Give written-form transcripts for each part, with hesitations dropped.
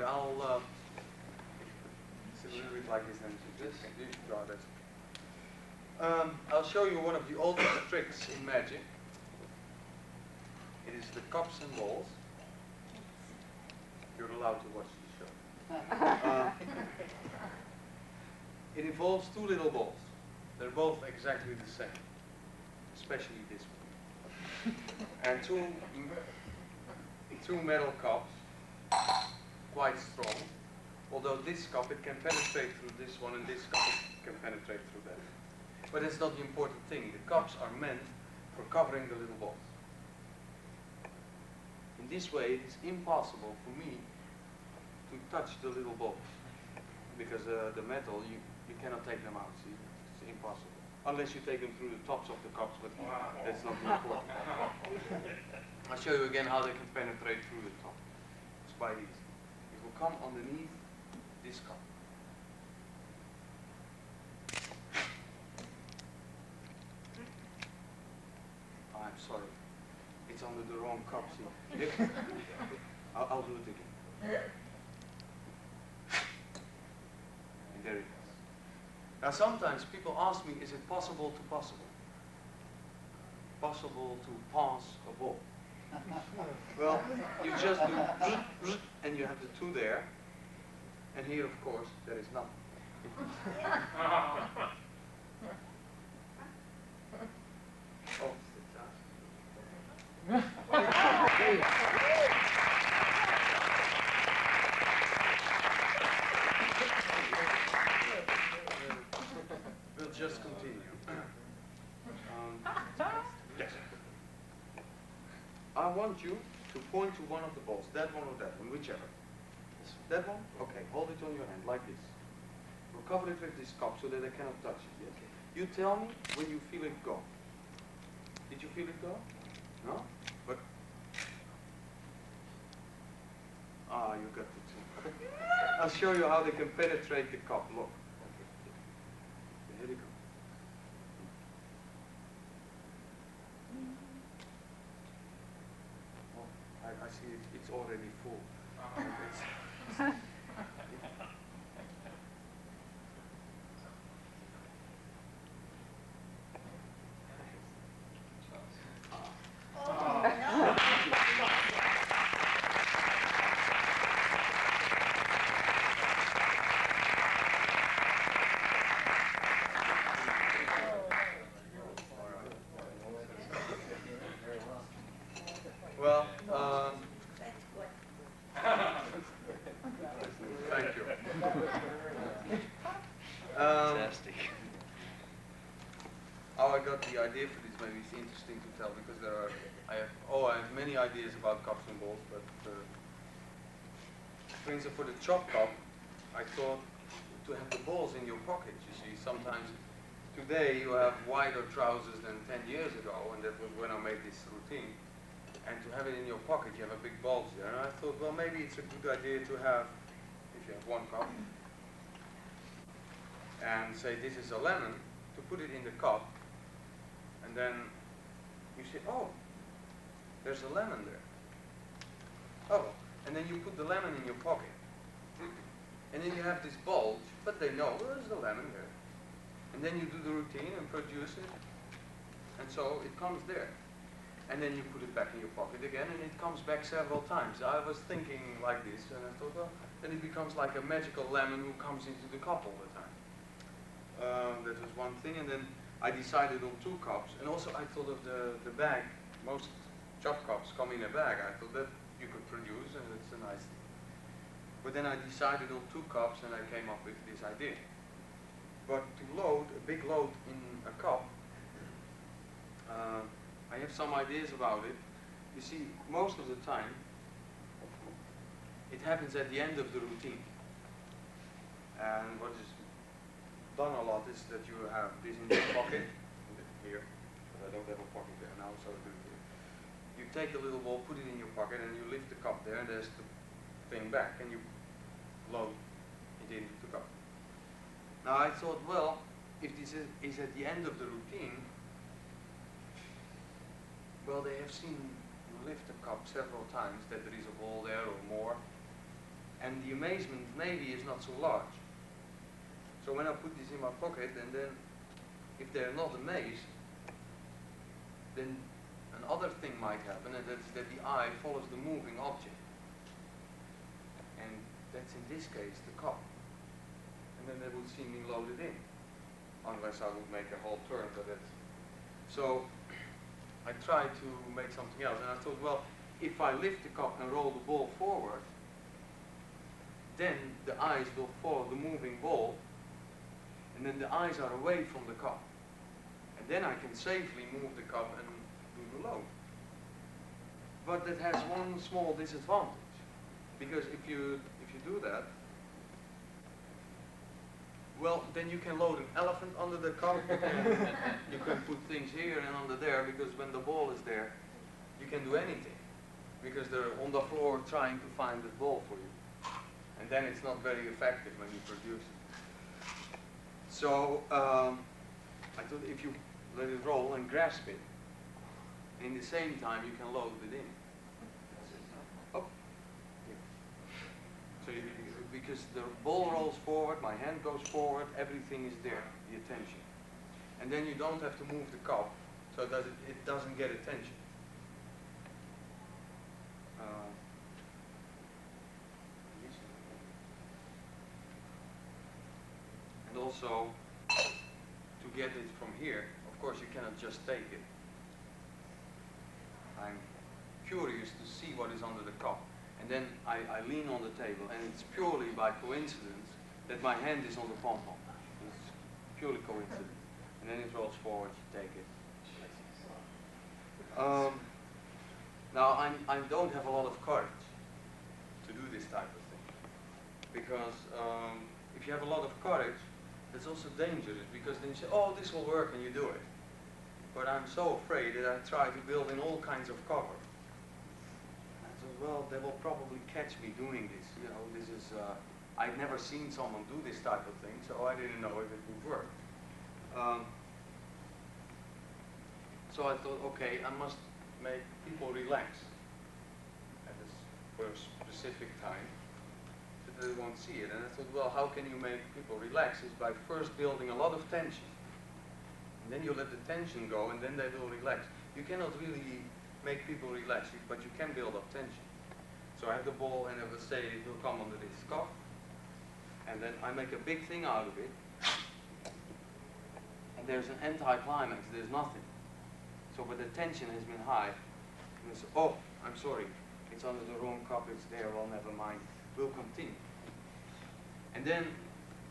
I'll it's a little bit like this and this. You should draw this. I'll show you one of the oldest tricks in magic. It is the cups and balls. You're allowed to watch the show. It involves two little balls. They're both exactly the same, especially this one. And two metal cups, quite strong. Although this cup, it can penetrate through this one, and this cup can penetrate through that. But it's not the important thing. The cups are meant for covering the little balls. In this way, it is impossible for me to touch the little balls, because the metal, you cannot take them out. See, it's impossible. Unless you take them through the tops of the cups, but that's not important. I'll show you again how they can penetrate through the top. It's quite easy. It will come underneath this cup. Oh, I'm sorry. It's under the wrong cup, see. I'll do it again. And there it is. Now sometimes people ask me, is it possible to pass a ball? Well, you just do and you have the two there, and here of course there is nothing. Oh, we'll just continue. Yes. I want you to point to one of the balls, that one or that one, whichever. That one? Okay, hold it on your hand like this. We'll cover it with this cup so that I cannot touch it. Yes? You tell me when you feel it go. Did you feel it go? No? But you got the two. I'll show you how they can penetrate the cup. Look. Here they go. Oh, I see it's already full. Well, thank you. Fantastic. How I got the idea for this, maybe it's interesting to tell, because I have many ideas about cups and balls, but for instance, for the chop cup, I thought to have the balls in your pocket. You see, sometimes today you have wider trousers than 10 years ago, and that was when I made this routine. And to have it in your pocket, you have a big bulge there. And I thought, well, maybe it's a good idea to have, if you have one cup, and say this is a lemon, to put it in the cup, and then you say, oh, there's a lemon there. Oh, and then you put the lemon in your pocket. And then you have this bulge, but they know, well, there's the lemon there. And then you do the routine and produce it, and so it comes there. And then you put it back in your pocket again, and it comes back several times. I was thinking like this, and I thought, well, then it becomes like a magical lemon who comes into the cup all the time. That was one thing, and then I decided on two cups, and also I thought of the bag. Most chop cups come in a bag. I thought that you could produce, and it's a nice thing. But then I decided on two cups, and I came up with this idea. But to load a big load in a cup, I have some ideas about it. You see, most of the time, it happens at the end of the routine. And what is done a lot is that you have this in your pocket, here, but I don't have a pocket there now, so I do it here. You take the little ball, put it in your pocket, and you lift the cup there, and there's the thing back, and you load it into the cup. Now I thought, well, if this is at the end of the routine, well, they have seen you lift the cup several times, that there is a ball there or more, and the amazement maybe is not so large. So when I put this in my pocket, and then if they're not amazed, then another thing might happen, and that's that the eye follows the moving object. And that's in this case the cup. And then they would see me load it in, unless I would make a whole turn, but that's... So I tried to make something else, and I thought, well, if I lift the cup and roll the ball forward, then the eyes will follow the moving ball, and then the eyes are away from the cup. And then I can safely move the cup and do the load. But that has one small disadvantage, because if you do that, well, then you can load an elephant under the cup, you can put things here and under there, because when the ball is there, you can do anything, because they're on the floor trying to find the ball for you. And then it's not very effective when you produce it. So I thought if you let it roll and grasp it, in the same time you can load it in. Oh. Yeah. So because the ball rolls forward, my hand goes forward, everything is there, the attention. And then you don't have to move the cup, so that it doesn't get attention. And also, to get it from here, of course you cannot just take it. I'm curious to see what is under the cup. And then I lean on the table, and it's purely by coincidence that my hand is on the pom-pom. It's purely coincidence. And then it rolls forward, you take it. Now, I don't have a lot of courage to do this type of thing. Because if you have a lot of courage, it's also dangerous, because then you say, oh, this will work, and you do it. But I'm so afraid that I try to build in all kinds of cover. And I thought, well, they will probably catch me doing this. You know, this is, I've never seen someone do this type of thing, so I didn't know if it would work. So I thought, okay, I must make people relax at this, for a specific time, so that they won't see it. And I thought, well, how can you make people relax? Is by first building a lot of tension. And then you let the tension go, and then they will relax. You cannot really make people relax, but you can build up tension. So I have the ball, and I will say it will come under this cuff, and then I make a big thing out of it, and there's an anti-climax, there's nothing. So, but the tension has been high, and I say, oh, I'm sorry, it's under the wrong cup, it's there, well, never mind, we'll continue. And then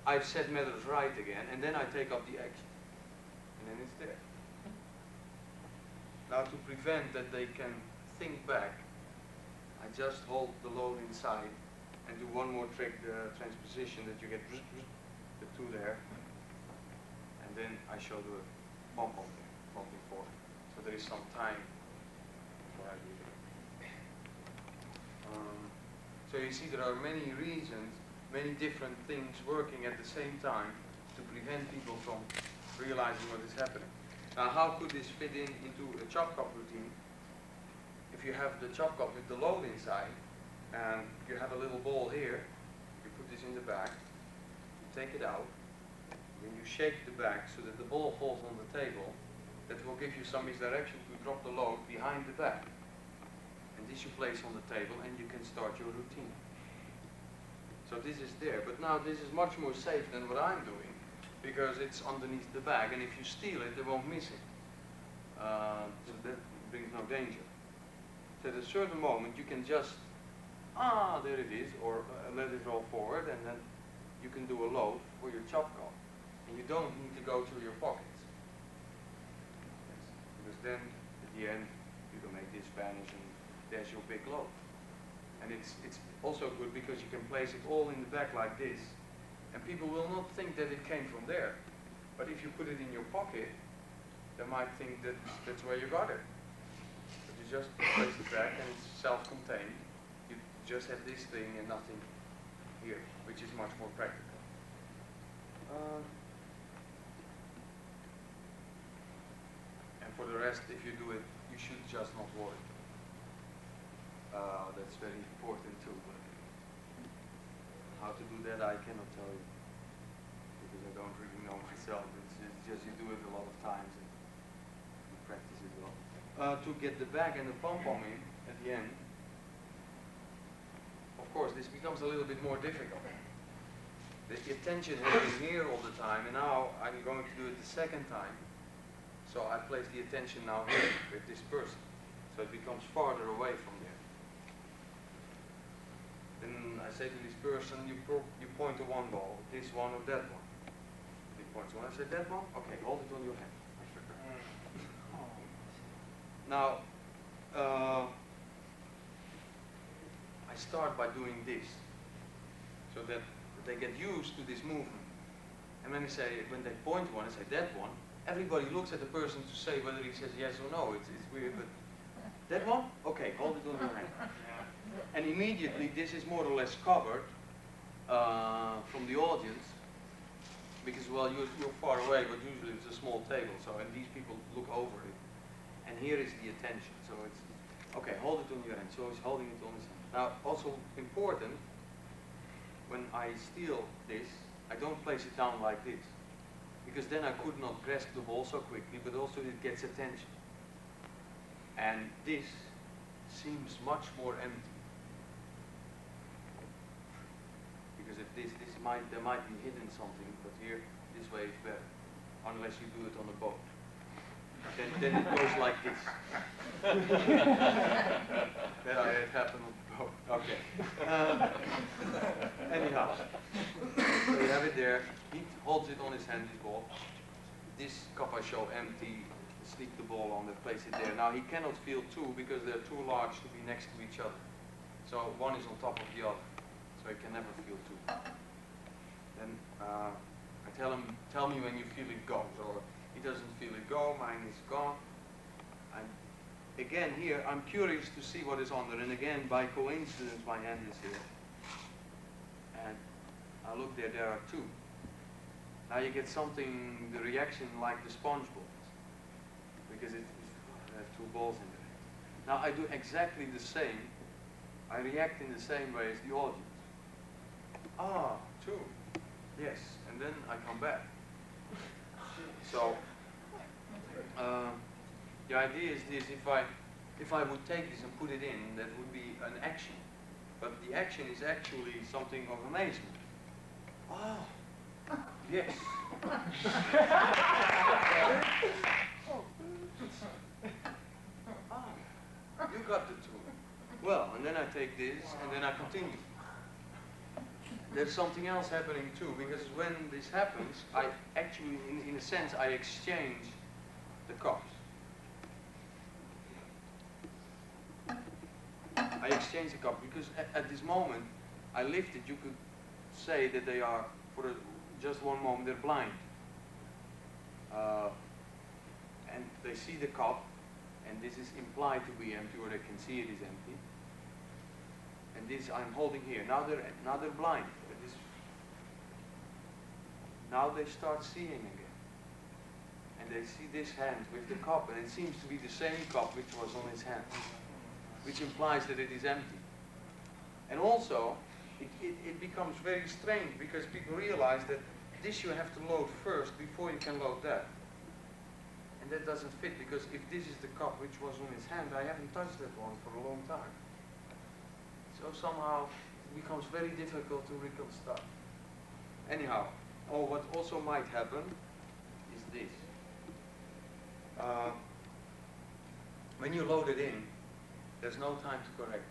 I've set matters right again, and then I take up the action. And then it's there. Now, to prevent that they can think back, I just hold the load inside and do one more trick, the transposition, that you get the two there, and then I show the pom-pom before. So there is some time before I do it. So you see, there are many reasons, many different things working at the same time to prevent people from realizing what is happening. Now, how could this fit into a chop cup routine? If you have the chop cup with the load inside, and you have a little ball here, you put this in the bag, you take it out, then you shake the bag so that the ball falls on the table. That will give you some misdirection to drop the load behind the bag. And this you place on the table, and you can start your routine. So this is there, but now this is much more safe than what I'm doing, because it's underneath the bag, and if you steal it, they won't miss it. So that brings no danger. So at a certain moment, you can just, there it is, or let it roll forward, and then you can do a load for your chop cup. And you don't need to go through your pockets. Yes. Because then, at the end, you can make this vanish, and there's your big load. And it's also good because you can place it all in the back like this. And people will not think that it came from there. But if you put it in your pocket, they might think that that's where you got it. But you just place it back, and it's self-contained. You just have this thing and nothing here, which is much more practical. And for the rest, if you do it, you should just not worry. That's very important too. How to do that I cannot tell you, because I don't really know myself. It's just you do it a lot of times and you practice it well. To get the back and the pom-pom in at the end, of course this becomes a little bit more difficult. The attention has been here all the time, and now I'm going to do it the second time. So I place the attention now here with this person. So it becomes farther away from there. Then I say to this person, you point to one ball, this one or that one. He points to one. I say, that one? Okay, hold it on your hand. Now, I start by doing this, so that they get used to this movement. And when they point to one, I say, that one, everybody looks at the person to say whether he says yes or no. It's weird, but that one? Okay, hold it on your hand. And immediately this is more or less covered from the audience, because, well, you're far away, but usually it's a small table, so, and these people look over it. And here is the attention, so it's, okay, hold it on your hand, so he's holding it on his hand. Now, also important, when I steal this, I don't place it down like this, because then I could not grasp the ball so quickly, but also it gets attention. And this seems much more empty. Because if there might be hidden something, but here, this way is better. Unless you do it on a boat. Then it goes like this. That I had happened on the boat. Okay. Anyhow, so you have it there. He holds it on his hand, this ball. This cup I show empty. Sneak the ball on it, place it there. Now he cannot feel two because they're too large to be next to each other. So one is on top of the other. So he can never feel two. Then I tell him, tell me when you feel it go. So he doesn't feel it go, mine is gone. Again here, I'm curious to see what is under. And again, by coincidence, my hand is here. And I look there, there are two. Now you get something, the reaction like the sponge ball. Because I have two balls in there. Now I do exactly the same. I react in the same way as the audience. Ah, two. Yes, and then I come back. So the idea is this: if I would take this and put it in, that would be an action. But the action is actually something of amazement. Ah, yes. You got the two. Well, and then I take this, and then I continue. There's something else happening too, because when this happens, I actually, in a sense, I exchange the cups. I exchange the cup, because at this moment, I lift it, you could say that they are, for just one moment, they're blind. And they see the cup, and this is implied to be empty, or they can see it is empty. And this I'm holding here. Now they're blind. Now they start seeing again. And they see this hand with the cup, and it seems to be the same cup which was on his hand, which implies that it is empty. And also, it becomes very strange, because people realize that this you have to load first before you can load that. And that doesn't fit, because if this is the cup which was on his hand, I haven't touched that one for a long time. So somehow it becomes very difficult to reconstruct. Anyhow, what also might happen is this. When you load it in, there's no time to correct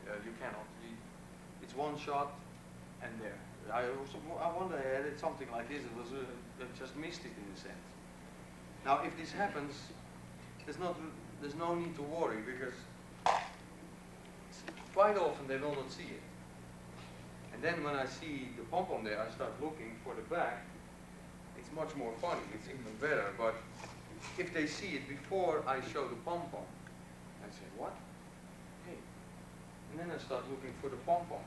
it. You cannot. It's one shot and there. I wonder, I had something like this. It was I just missed it in a sense. Now, if this happens, there's no need to worry, because quite often they will not see it. And then when I see the pom-pom there, I start looking for the back. It's much more funny. It's even better. But if they see it before I show the pom-pom, I say, what? Hey. And then I start looking for the pom-pom.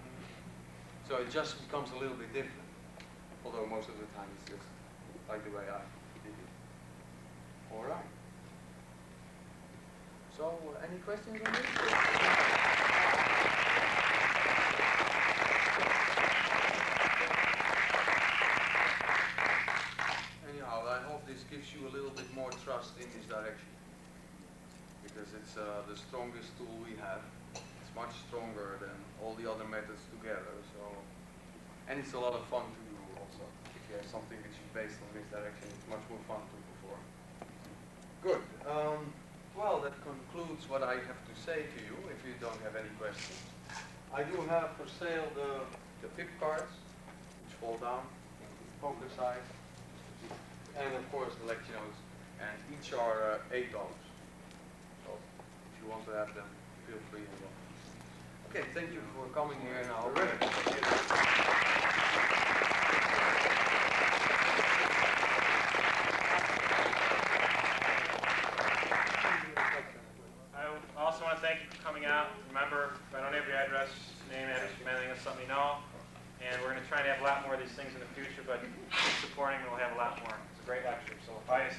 So it just becomes a little bit different. Although most of the time it's just like the way I did it. All right. So, any questions on this? gives you a little bit more trust in this direction, because it's the strongest tool we have. It's much stronger than all the other methods together. So, and it's a lot of fun to do also. If you have something which is based on this direction, it's much more fun to perform. Good. Well, that concludes what I have to say to you, if you don't have any questions. I do have for sale the pip cards, which fall down in poker size, and of course the lecture notes, and each are $8. So if you want to have them, feel free as well. Okay, thank you for coming here now. I also want to thank you for coming out. Remember, if I don't have your address, name, address, mailing us, let me know. And we're going to try and have a lot more of these things in the future, but keep supporting and we'll have a lot more. It's a great lecture. So, bye.